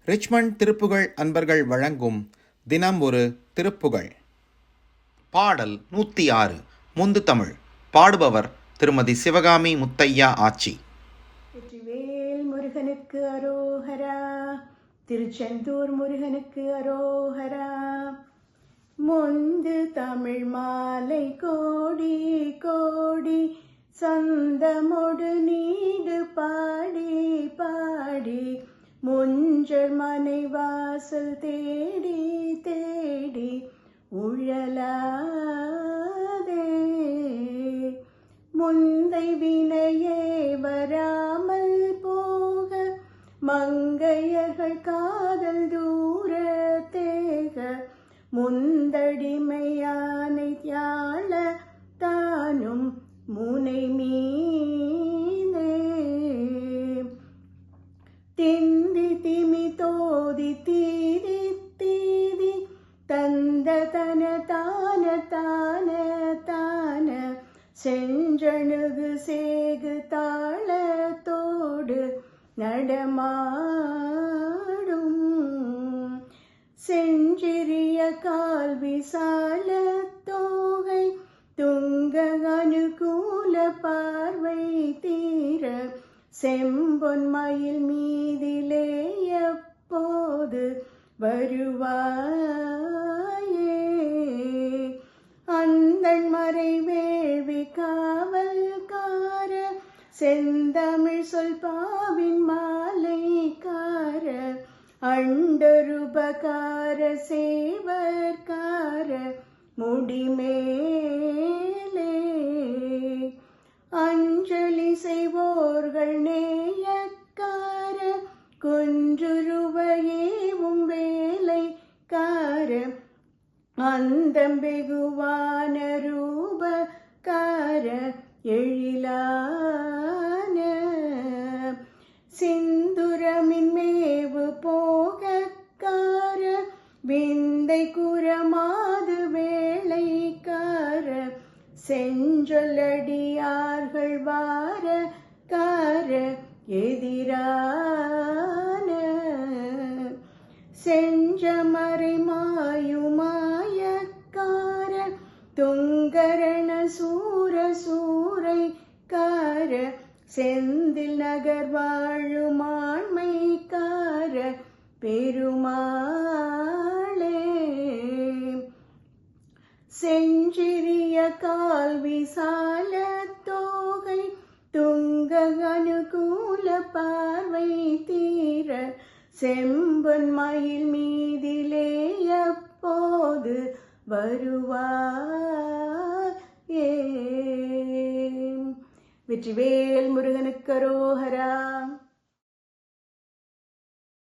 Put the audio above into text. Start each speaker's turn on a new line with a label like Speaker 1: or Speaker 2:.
Speaker 1: Richmond Thiruppugazh அன்பர்கள் வழங்கும் தினம் ஒரு திருப்புகழ். பாடல் 106 முந்து தமிழ். பாடுபவர் திருமதி சிவகாமி முத்தையா ஆச்சி.
Speaker 2: வெற்றிவேல் முருகனுக்கு அரோஹரா, திருச்செந்தூர் முருகனுக்கு அரோஹரா. முந்து தமிழ் மாலை கோடி கோடி, சொந்தமொடு நீடு பாடி பாடி, முஞ்சர் மனை வாசல் தேடி தேடி உழலாதே. முந்தை வினையே வராமல் போக, மங்கையர்கள் காதல் தூர தேக, முந்தடிமையானை யாழ தானும் முனை மீனே. திந்தி திமி தோதி தீதி தீதி, தந்த தன தான தான தான, செஞ்சணுகு சேகு தாளத்தோடு நடமாடும். செஞ்சிறிய கால் விசால தோகை, துங்க அனுகூல பார்வை தீர, செம்பொன் மயில் மீதிலே எப்போது வருவாயே. அந்தண் மறை வேள்வி காவல்கார, செந்தமிழ் சொல் பாவின் மாலைக்கார, அண்டருபகார சேவர்கார முடிமேலே. அஞ்சலி செய்வோர்கள் நேயக்கார, குன்றுருவையேவும் வேலைக்கார, அந்தம் வெகுவான ரூபக்கார எழிலான, சிந்துரமின் மேவு போகக்கார, விந்தை குரமாது வேளைக்கார, செஞ்சொல்லடியார்கள் வாரக்கார எதிரான, செஞ்சமறை மாயுமாயக்கார, துங்கரண சூர சூரைக்கார, செந்தில் நகர் வாழும் ஆண்மைக்கார பெருமாளே. செஞ்சிறிய கால் விசால தோகை, துங்க அனுகூல பார்வை தீர, செம்பொன் மயில் மீதிலே எப்போது வருவாயே. வெற்றிவேல் முருகனுக்கு அரோஹரா.